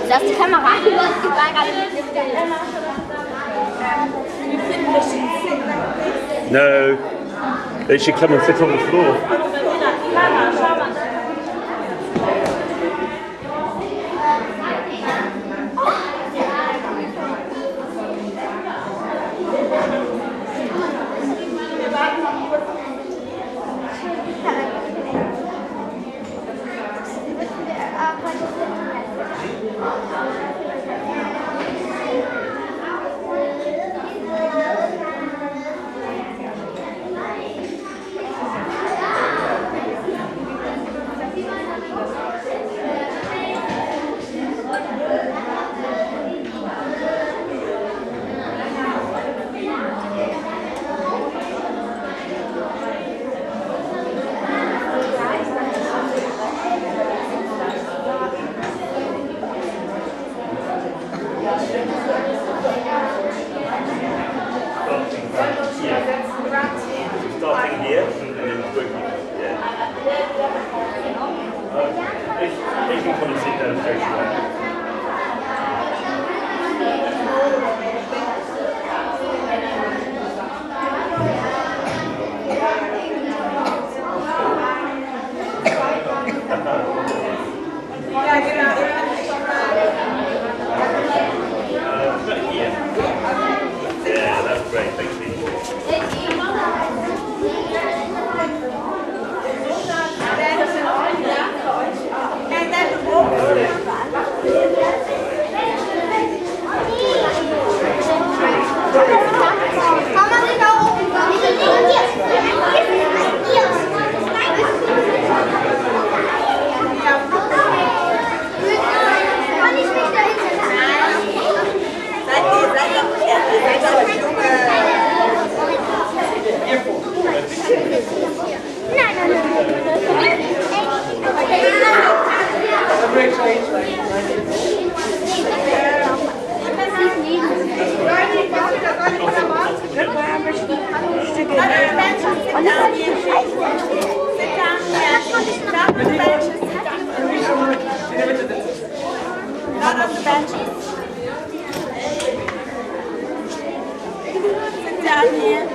Ist das die Kamera? Die war gerade mit dem No, they should come and sit on the floor. Starting here and then working. Yeah. They can come and sit down straight away. Yeah, that's great. Thank you. Not on the benches. Sit down here.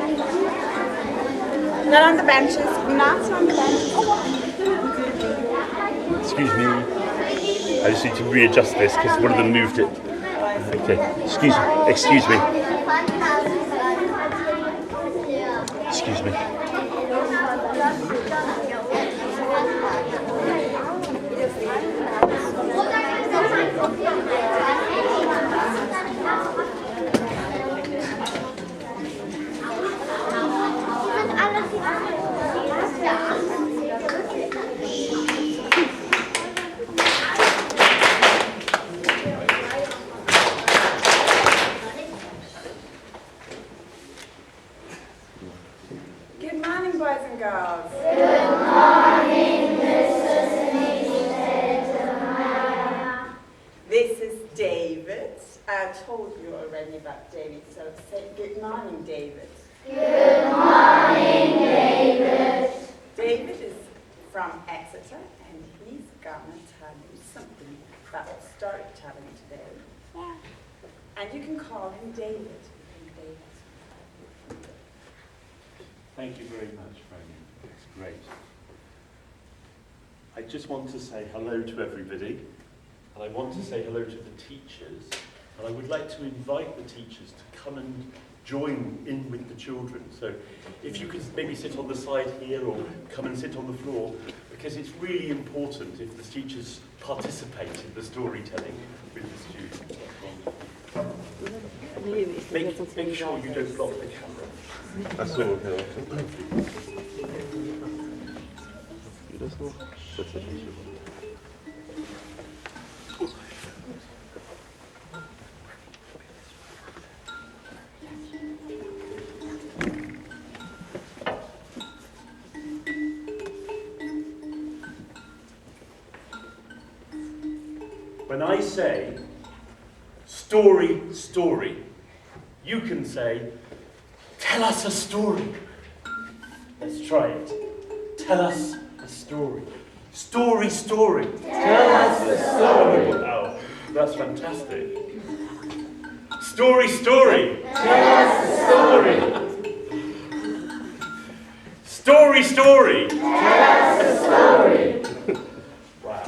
Not on the benches. Not on the benches. Excuse me. I just need to readjust this because one of them moved it. Okay. Excuse me. Excuse me. Excuse me. Good morning, boys and girls. Good morning, Mrs. Niedermeyer. This is David. I told you already about David, so say good morning, David. Good morning, David. David is from Exeter, and he's gonna tell you something about storytelling today. Yeah. And you can call him David. Thank you very much, Franny. That's great. I just want to say hello to everybody, and I want to say hello to the teachers, and I would like to invite the teachers to come and join in with the children. So if you could maybe sit on the side here or come and sit on the floor, because it's really important if the teachers participate in the storytelling with the students. Make sure you don't block the camera. Achso, ja. Wie das noch? Tatsächlich. When I say story, story, you can say, tell us a story. Let's try it. Tell us a story. Story, story. Tell us a story. Oh, That's fantastic. Story, story. Tell us a story. Story, story. Tell us a story. Wow.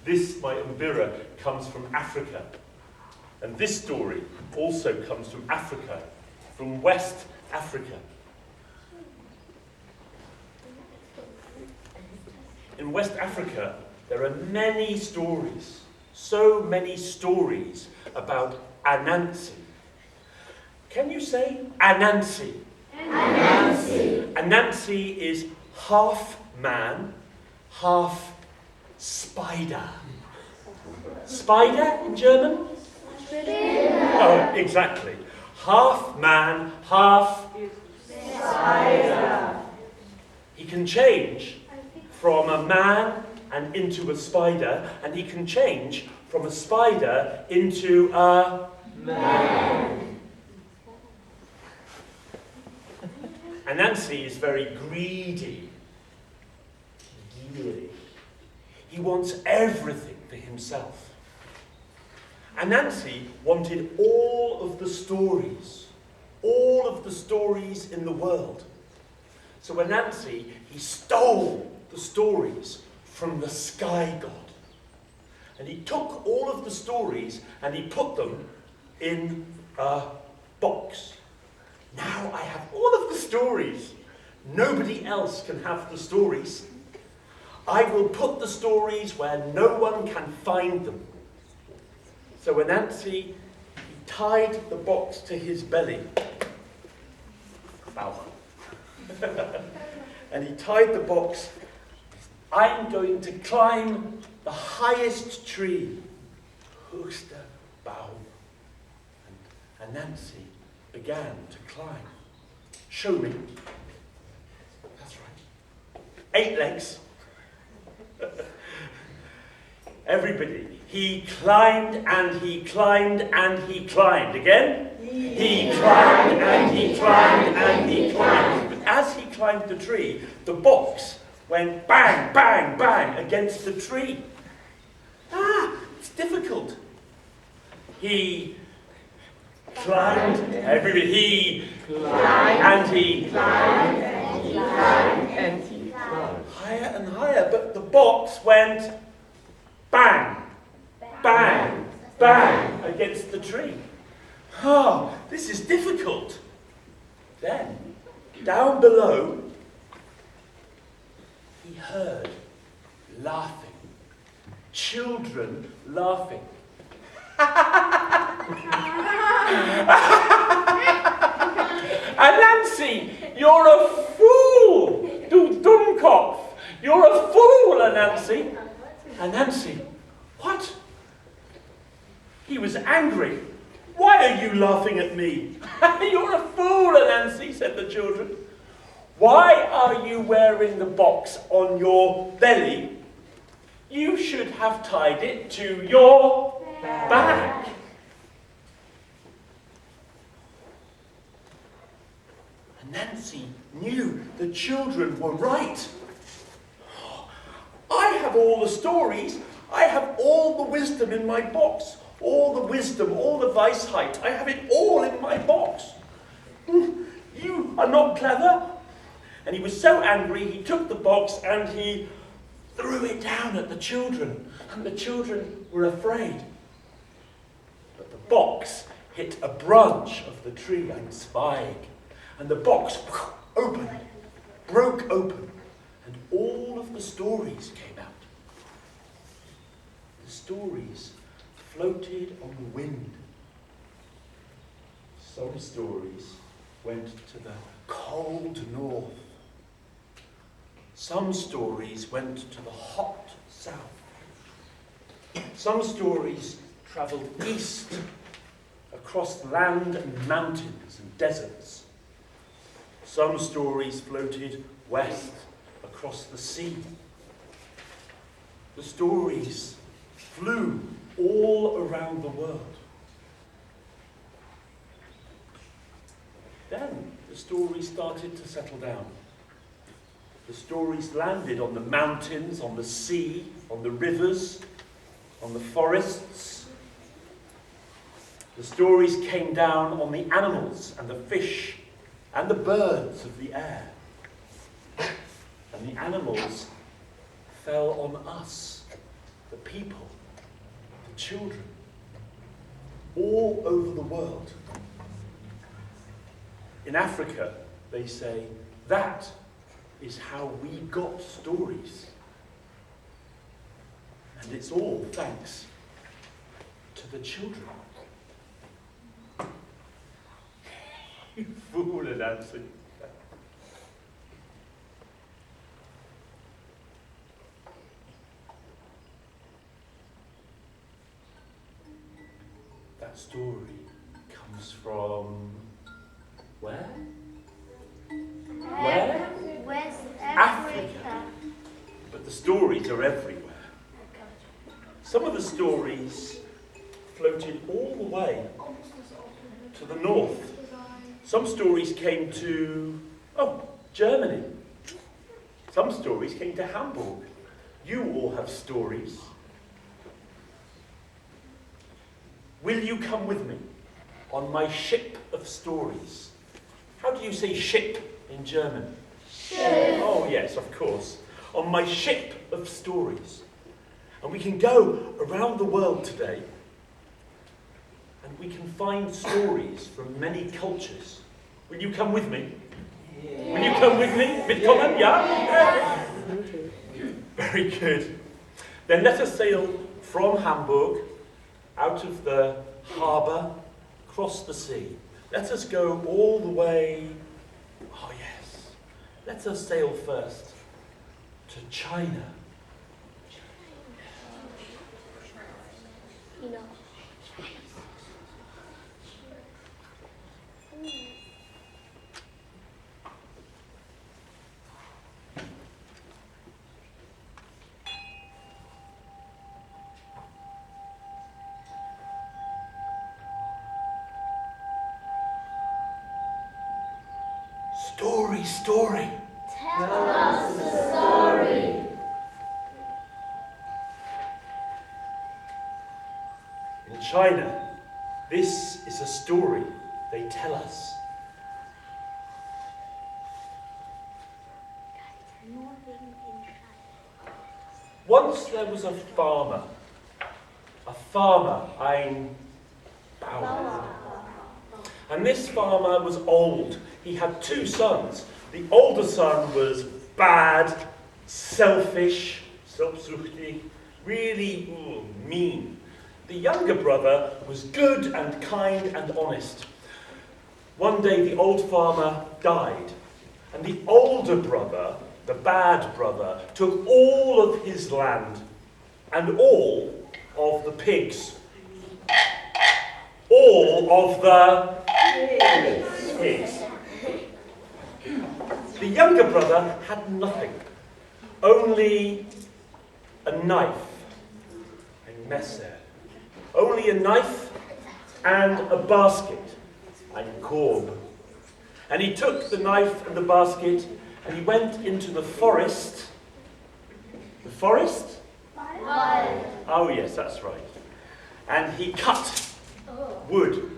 This, my umbira, comes from Africa. And this story also comes from Africa, from West Africa. In West Africa, there are many stories, so many stories about Anansi. Can you say Anansi? Anansi. Anansi is half man, half spider. Spider in German? Oh, exactly. Half man, half spider. He can change from a man and into a spider, and he can change from a spider into a man. Anansi is very greedy, gierig. He wants everything for himself. Anansi wanted all of the stories in the world. So Anansi, he stole the stories from the sky god. And he took all of the stories and he put them in a box. Now I have all of the stories. Nobody else can have the stories. I will put the stories where no one can find them. So Anansi, he tied the box to his belly. Bow. And he tied the box. I'm going to climb the highest tree. Höchster Baum. And Anansi began to climb. Show me. That's right. 8 legs. Everybody. He climbed and he climbed and he climbed. Again? He climbed and he climbed and he climbed. But as he climbed the tree, the box went bang, bang, bang against the tree. It's difficult. He climbed, everybody, he climbed and he climbed and he climbed and he climbed. Higher and higher, but the box went bang, bang, bang against the tree. This is difficult. Then, down below, he heard laughing. Children laughing. Anansi, you're a fool! Du Dummkopf! You're a fool, Anansi! Anansi, what? He was angry. Why are you laughing at me? You're a fool, Anansi, said the children. Why are you wearing the box on your belly? You should have tied it to your back. Anansi knew the children were right. I have all the stories. I have all the wisdom in my box. All the wisdom, all the Weisheit. I have it all in my box. You are not clever. And he was so angry, he took the box and he threw it down at the children. And the children were afraid. But the box hit a branch of the tree, ein Zweig. And the box opened, broke open. And all of the stories came out. The stories floated on the wind. Some stories went to the cold north. Some stories went to the hot south. Some stories travelled east across land and mountains and deserts. Some stories floated west across the sea. The stories flew all around the world. Then the story started to settle down. The stories landed on the mountains, on the sea, on the rivers, on the forests. The stories came down on the animals and the fish and the birds of the air. And the animals fell on us, the people, the children, all over the world. In Africa, they say, that is how we got stories. And it's all thanks to the children. You fool, Anansi. That story comes from where? Where? West Africa. But the stories are everywhere. Some of the stories floated all the way to the north. Some stories came to, Germany. Some stories came to Hamburg. You all have stories. Will you come with me on my ship of stories? How do you say ship in German? Ship. Oh yes, of course. On my ship of stories. And we can go around the world today and we can find stories from many cultures. Will you come with me? Yes. Will you come with me? Mitkommen, yeah? Very good. Then let us sail from Hamburg, out of the harbour, across the sea. Let us go all the way, let us sail first to China. Story. Tell us the story. In China, this is a story they tell us. Once there was a farmer, ein Bauer. And this farmer was old. He had 2 sons. The older son was bad, selfish, selbstsüchtig, really mean. The younger brother was good and kind and honest. One day the old farmer died, and the older brother, the bad brother, took all of his land and all of the pigs. All of the pigs. The younger brother had nothing, only a knife, ein Messer, only a knife and a basket, ein Korb. And he took the knife and the basket and he went into the forest. The forest? Oh yes, that's right. And he cut wood.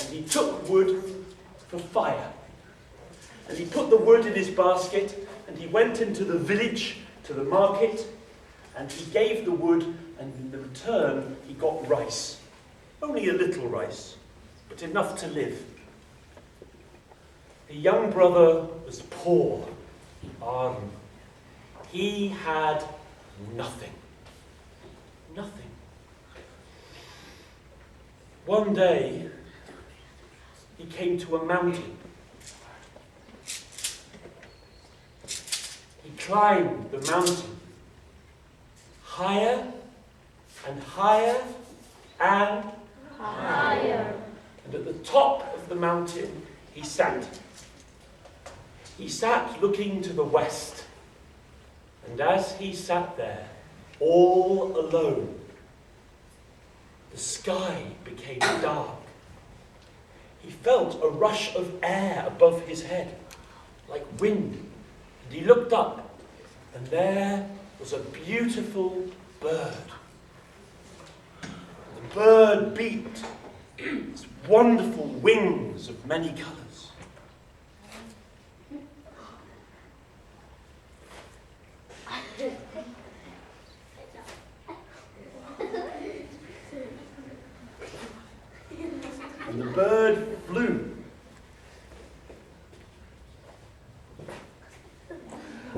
And he took wood for fire. And he put the wood in his basket, and he went into the village, to the market, and he gave the wood, and in the return, he got rice. Only a little rice, but enough to live. The young brother was poor, arm. He had nothing. Nothing. One day, he came to a mountain. He climbed the mountain, higher and higher and higher. And at the top of the mountain, he sat. He sat looking to the west. And as he sat there, all alone, the sky became dark. He felt a rush of air above his head. like wind. And he looked up, and there was a beautiful bird. The bird beat its wonderful wings of many colours. And the bird flew.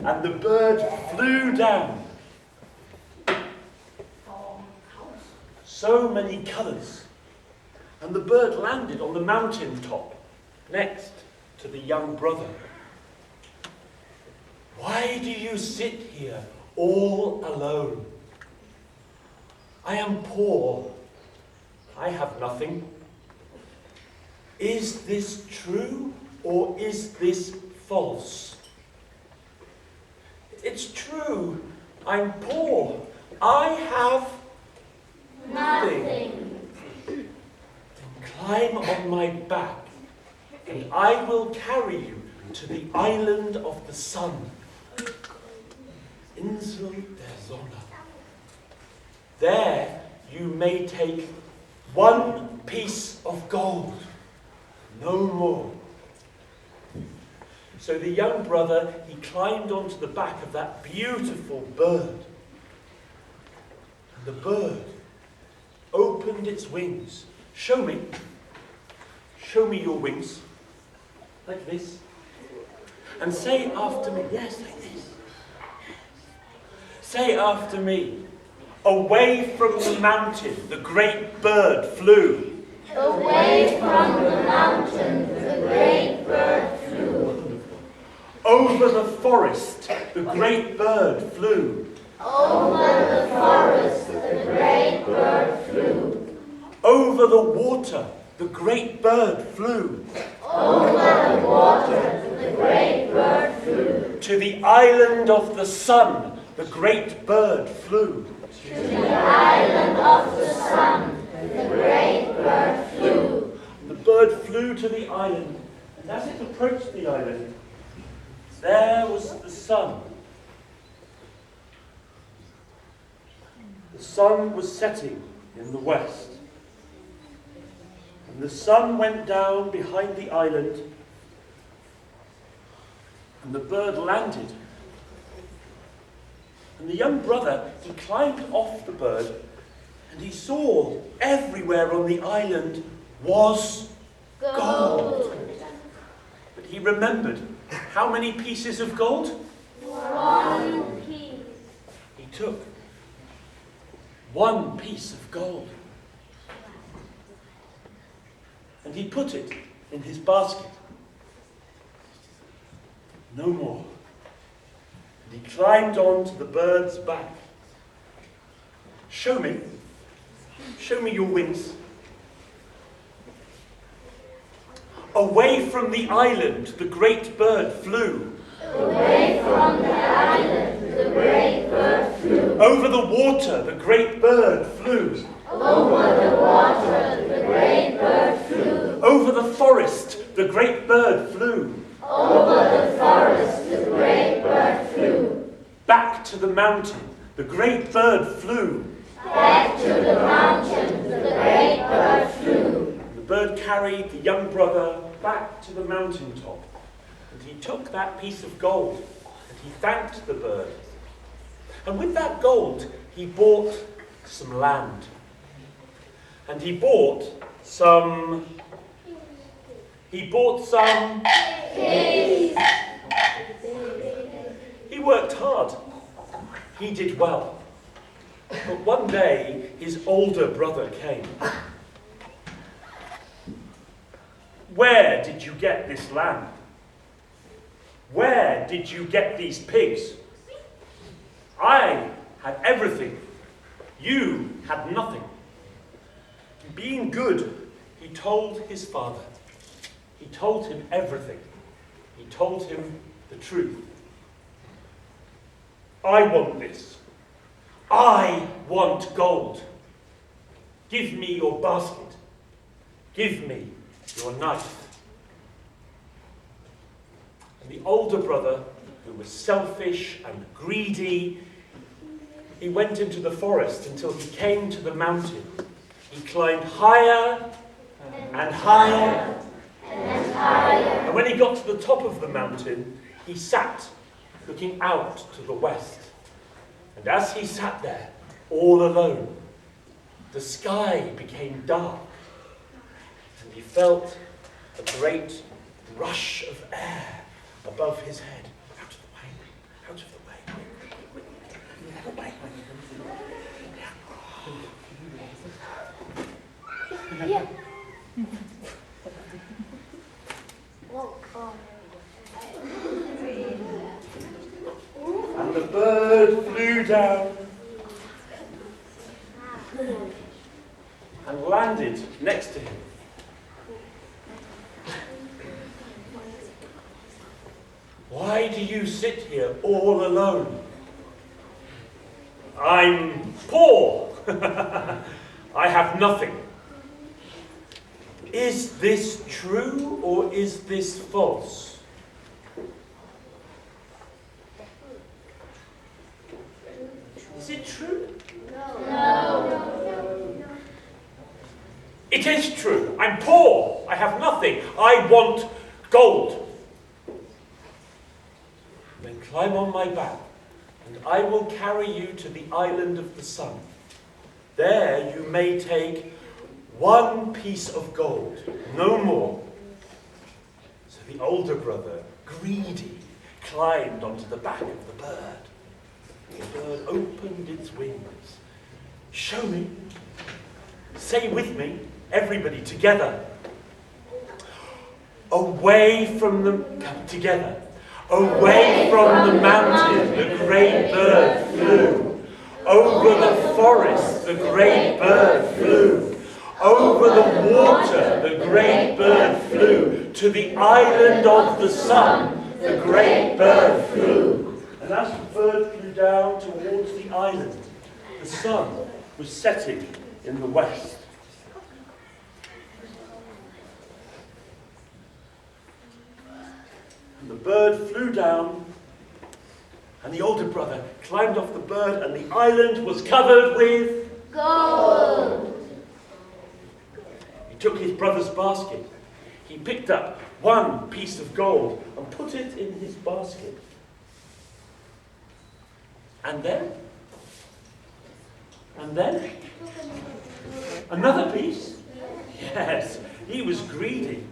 And the bird flew down. So many colours. And the bird landed on the mountain top, next to the young brother. Why do you sit here all alone? I am poor. I have nothing. Is this true or is this false? It's true. I'm poor. I have nothing. Then climb on my back, and I will carry you to the island of the sun. Insel der Sonne. There you may take one piece of gold, no more. So the young brother, he climbed onto the back of that beautiful bird. And the bird opened its wings. Show me your wings. Like this. And say after me, yes, like this. Say after me, away from the mountain, the great bird flew. Away from the mountain, the great bird flew. Over the forest, the great bird flew. Over the forest, the great bird flew. Over the water, the great bird flew. Over the water, the great bird flew. To the island of the sun, the great bird flew. To the island of the sun, the great bird flew. The bird flew to the island, and as it approached the island, there was the sun. The sun was setting in the west. And the sun went down behind the island, and the bird landed. And the young brother, he climbed off the bird, and he saw everywhere on the island was gold. But he remembered, how many pieces of gold? One piece. He took one piece of gold. And he put it in his basket. No more. And he climbed on to the bird's back. Show me your wings. Away from the island, the great bird flew. Away from the island, the great bird flew. Over the water, the great bird flew. Over the water, the great bird flew. Over the forest, the great bird flew. Over the forest, the great bird flew. Back to the mountain, the great bird flew. Back to the mountain, the great bird flew. The bird carried the young brother back to the mountaintop, and he took that piece of gold, and he thanked the bird. And with that gold, he bought some land. And he bought some Pigs. He worked hard. He did well. But one day, his older brother came. Where did you get this land? Where did you get these pigs? I had everything. You had nothing. Being good, he told his father. He told him everything. He told him the truth. I want this. I want gold. Give me your basket. Give me your knife. And The older brother, who was selfish and greedy, he went into the forest until he came to the mountain. He climbed higher and higher and higher. And when he got to the top of the mountain, he sat looking out to the west. And as he sat there, all alone, the sky became dark, and he felt a great rush of air above his head. Out of the way, out of the way, out of the way. Yeah. And the bird flew down and landed next to him. Why do you sit here all alone? I'm poor. I have nothing. Is this true or is this false? Is it true? No. It is true. I'm poor. I have nothing. I want gold. Then climb on my back, and I will carry you to the island of the sun. There you may take one piece of gold, no more. So the older brother, greedy, climbed onto the back of the bird. The bird opened its wings. Show me. Say with me, everybody together. Away from the... Come together. Away from the mountain, the great bird flew. Over the forest, the great bird flew. Over the water, the great bird flew. To the island of the sun, the great bird flew. And as the bird flew down towards the island, the sun was setting in the west. And the bird flew down, and the older brother climbed off the bird, and the island was covered with Gold. He took his brother's basket. He picked up one piece of gold and put it in his basket. And then another piece. Yes, he was greedy.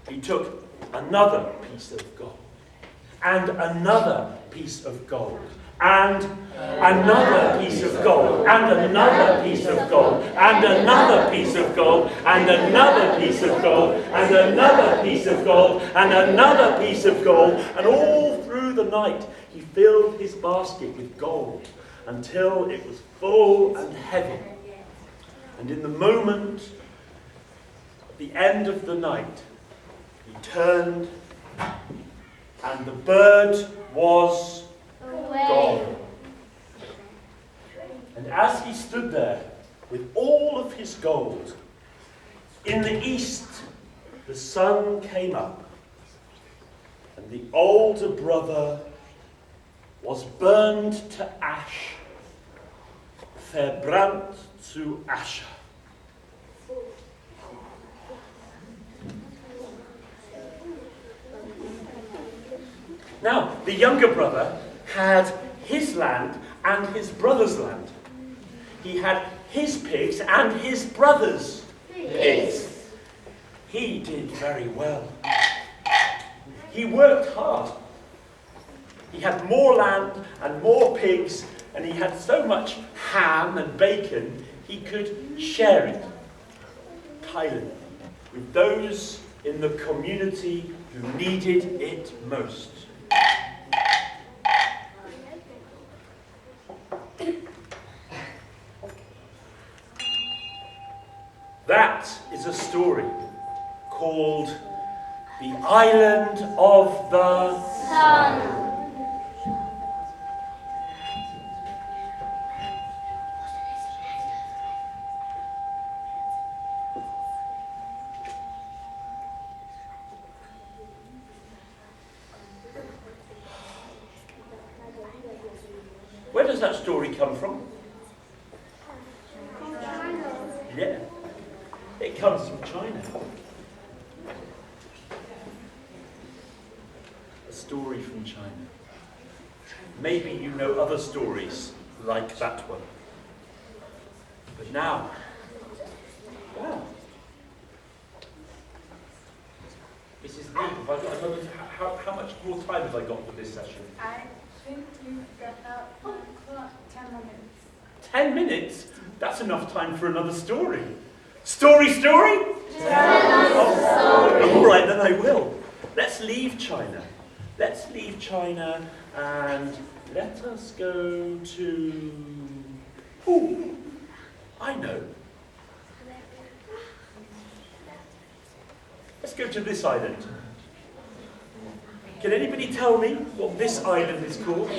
He took another piece of gold, and another piece of gold, and another piece of gold, and another piece of gold, and another piece of gold, and another piece of gold, and another piece of gold, and another piece of gold, and all through the night he filled his basket with gold until it was full and heavy. And in the moment, at the end of the night, he turned, and the bird was gone. And as he stood there with all of his gold, in the east the sun came up, and the older brother was burned to ash, verbrannt zu Asche. Now, the younger brother had his land and his brother's land. He had his pigs and his brother's pigs. He did very well. He worked hard. He had more land and more pigs, and he had so much ham and bacon, he could share it, teilen, with those in the community who needed it most. That is a story called The Island of the Sun. that story come from? Yeah, it comes from China. A story from China. Maybe you know other stories like that one. But now, wow. Mrs. Lee, have I got another, how much more time have I got for this session? I think you've got about 10 minutes. 10 minutes? That's enough time for another story. Story? Oh, all right, then I will. Let's leave China. Let's leave China and let us go to... Ooh, I know. Let's go to this island. Can anybody tell me what this island is called?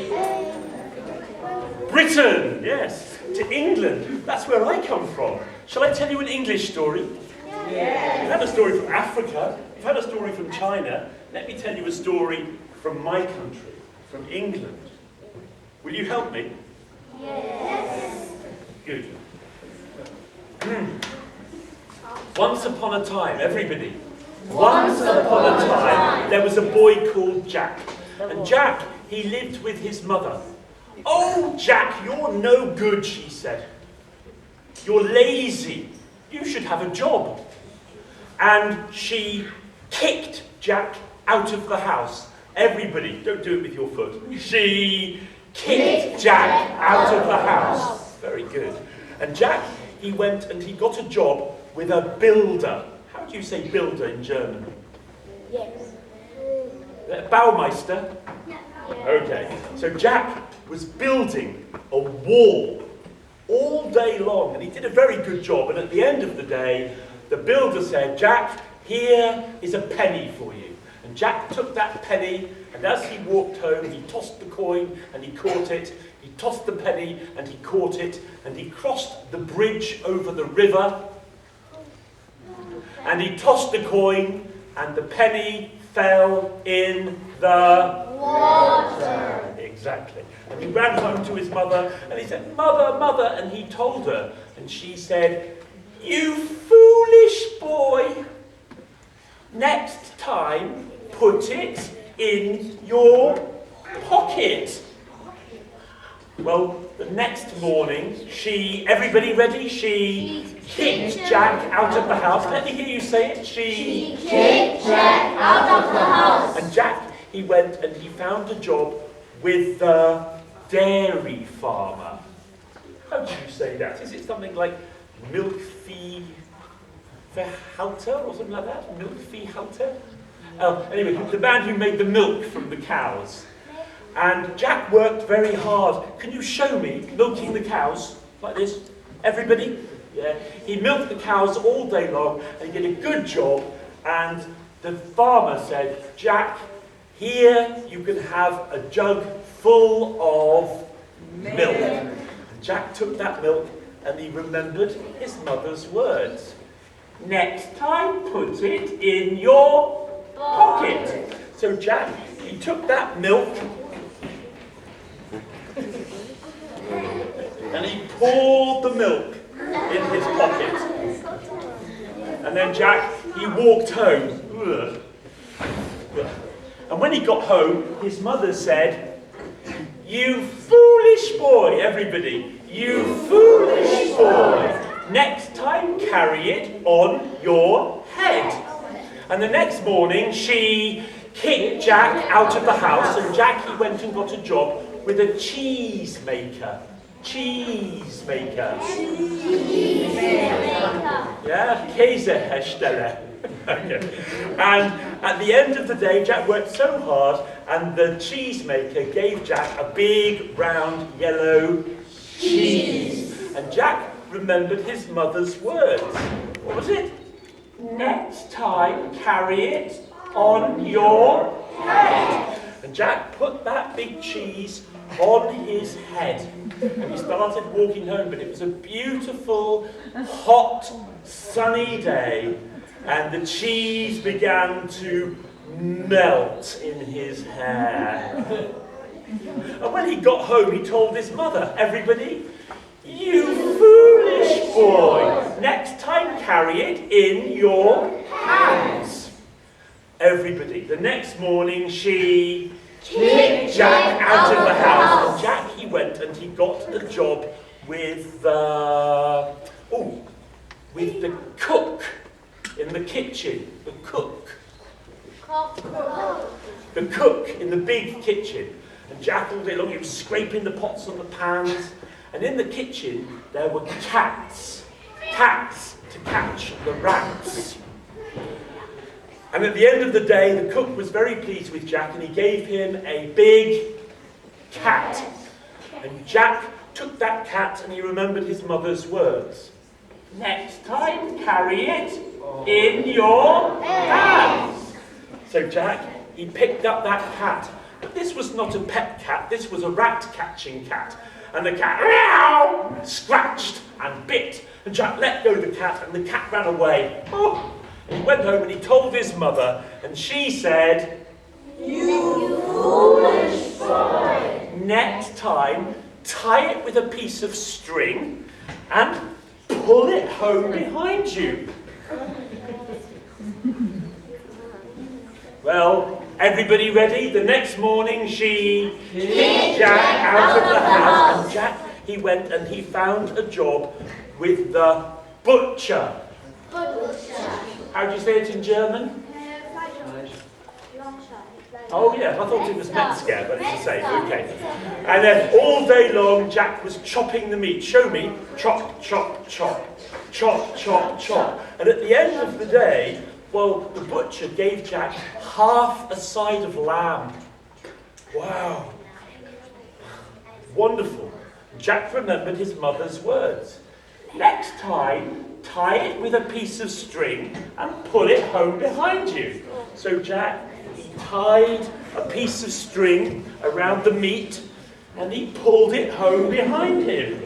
Britain, yes, to England. That's where I come from. Shall I tell you an English story? Yes. We've had a story from Africa, we've had a story from China. Let me tell you a story from my country, from England. Will you help me? Yes. Good. Once upon a time, everybody. Once upon a time, there was a boy called Jack. And Jack, he lived with his mother. "Oh, Jack, you're no good," she said. "You're lazy. You should have a job." And she kicked Jack out of the house. Everybody, don't do it with your foot. She kicked Jack out of the house. Very good. And Jack, he went and he got a job with a builder. How do you say builder in German? Yes. Baumeister? Okay, so Jack was building a wall all day long, and he did a very good job. And at the end of the day, the builder said, "Jack, here is a penny for you." And Jack took that penny, and as he walked home, he tossed the coin and he caught it. He tossed the penny and he caught it, and he crossed the bridge over the river, and he tossed the coin, and the penny fell in the Water. Exactly. And he ran home to his mother, and he said, "Mother, mother," and he told her, and she said, "You foolish boy, next time put it in your pocket." Well, the next morning, everybody ready? She kicked Jack out of the house. Let me hear you say it. She Kicked Jack out of the house. And Jack, he went and he found a job with the dairy farmer. How do you say that? Is it something like Milchvieh Verhalter or something like that? Milchviehhalter? Anyway, the man who made the milk from the cows. And Jack worked very hard. Can you show me milking the cows like this? Everybody? Yeah. He milked the cows all day long and he did a good job. And the farmer said, "Jack, here you can have a jug full of milk." And Jack took that milk and he remembered his mother's words. "Next time, put it in your pocket." So Jack, he took that milk and he poured the milk in his pocket. And then Jack, he walked home. And when he got home, his mother said, "You foolish boy," everybody, "you foolish boy, next time carry it on your head." And the next morning, she kicked Jack out of the house, and Jack, he went and got a job with a cheese maker. Yeah, Käsehersteller. Okay. And at the end of the day, Jack worked so hard, and the cheesemaker gave Jack a big, round, yellow cheese. And Jack remembered his mother's words. What was it? "Next time, carry it on your head." And Jack put that big cheese on his head. And he started walking home, but it was a beautiful, hot, sunny day. And the cheese began to melt in his hair. And when he got home, he told his mother, "Everybody, you foolish boy, next time carry it in your hands." Everybody. The next morning, she kicked Jack out of the house. And Jack, he went and he got a job with the cook in the kitchen. The cook in the big kitchen. And Jack all day long, he was scraping the pots and the pans. And in the kitchen, there were cats to catch the rats. And at the end of the day, the cook was very pleased with Jack, and he gave him a big cat. And Jack took that cat and he remembered his mother's words. "Next time, carry it in your hands." So Jack, he picked up that cat. But this was not a pet cat, this was a rat-catching cat. And the cat meow, scratched and bit. And Jack let go of the cat and the cat ran away. Oh. And he went home and he told his mother, and she said, "You foolish boy. Next time, tie it with a piece of string and pull it home behind you." Well, everybody ready? The next morning she kicked Jack out of the house, and Jack, he went and he found a job with the butcher. How do you say it in German? Oh yeah, I thought it was Metzger, but it's the same, okay. And then all day long, Jack was chopping the meat. Show me, chop, chop, chop, chop, chop, chop. And at the end of the day, well, the butcher gave Jack half a side of lamb. Wow. Wonderful. Jack remembered his mother's words. "Next time, tie it with a piece of string and pull it home behind you." So Jack, he tied a piece of string around the meat and he pulled it home behind him.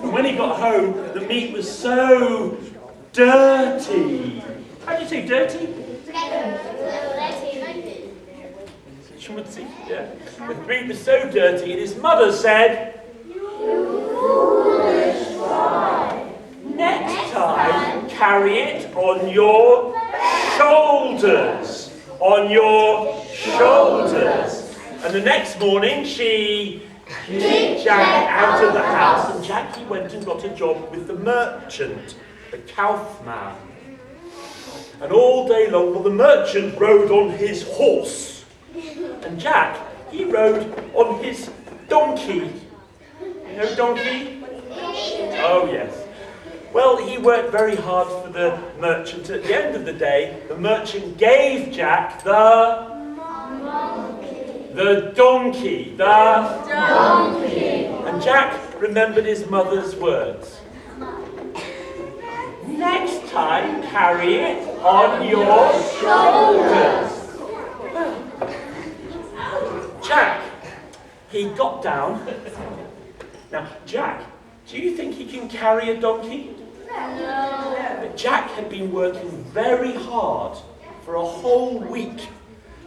And when he got home, the meat was so dirty. How do you say dirty? Schmutzig, yeah. The meat was so dirty, and his mother said, "You foolish boy. Next time, carry it on your shoulders. On your shoulders." And the next morning, she kicked Jack out of the house, and Jack, he went and got a job with the merchant, the Kaufman. And all day long, well, the merchant rode on his horse. And Jack, he rode on his donkey. You know donkey? Oh, yes. Well, he worked very hard for the merchant. At the end of the day, the merchant gave Jack the donkey. And Jack remembered his mother's words. "Next time, carry it on your shoulders." Jack, he got down. Now, Jack, do you think he can carry a donkey? No. But Jack had been working very hard for a whole week.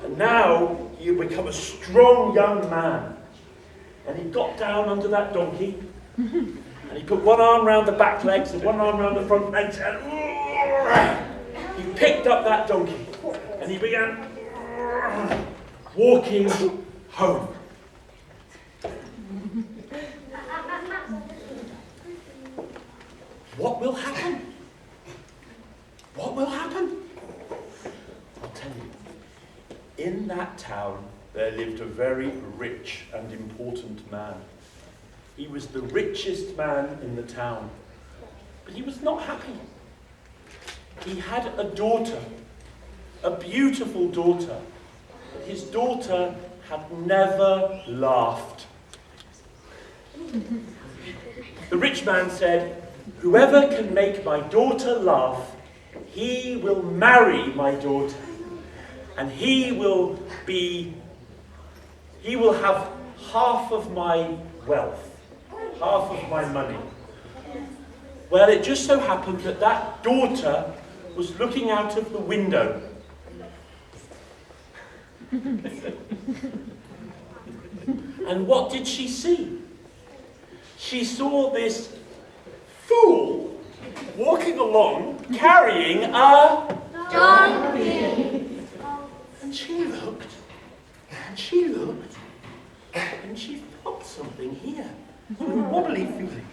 And now he had become a strong young man. And he got down under that donkey. And he put one arm round the back legs and one arm round the front legs, and he picked up that donkey and he began walking home. What will happen? What will happen? I'll tell you. In that town, there lived a very rich and important man. He was the richest man in the town, but he was not happy. He had a daughter, a beautiful daughter, but his daughter had never laughed. The rich man said, "Whoever can make my daughter laugh, he will marry my daughter, and he will have half of my wealth. Half of my money." Well, it just so happened that that daughter was looking out of the window. And what did she see? She saw this fool walking along carrying a donkey. And she looked, and she looked, and she felt something here. A wobbly feeling,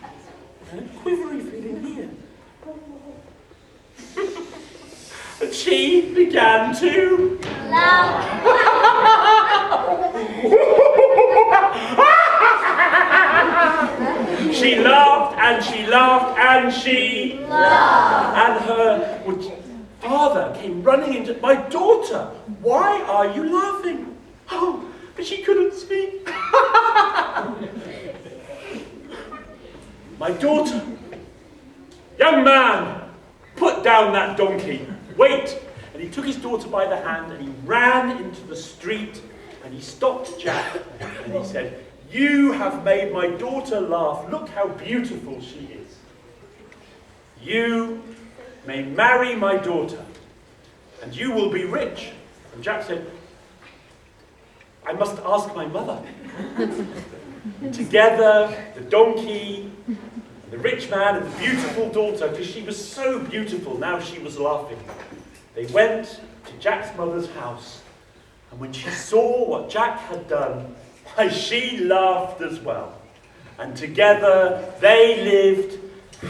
and a quivery feeling here. And she began to She laughed and she laughed and she laughed. And her father came running into, "My daughter, why are you laughing?" Oh, but she couldn't speak. "My daughter, young man, put down that donkey. Wait." And he took his daughter by the hand and he ran into the street and he stopped Jack and he said, "You have made my daughter laugh. Look how beautiful she is. You may marry my daughter and you will be rich." And Jack said, "I must ask my mother." Together, the donkey, and the rich man and the beautiful daughter, because she was so beautiful, now she was laughing. They went to Jack's mother's house, and when she saw what Jack had done, she laughed as well. And together they lived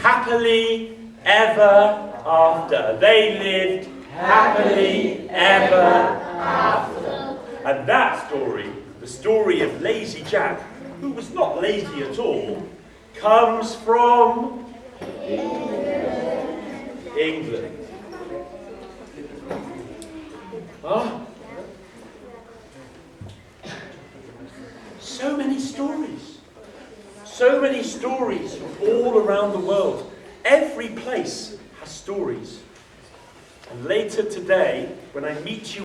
happily ever after. They lived happily ever after. And that story, the story of lazy Jack, who was not lazy at all, comes from England. Ah. So many stories. So many stories from all around the world. Every place has stories. And later today, when I meet you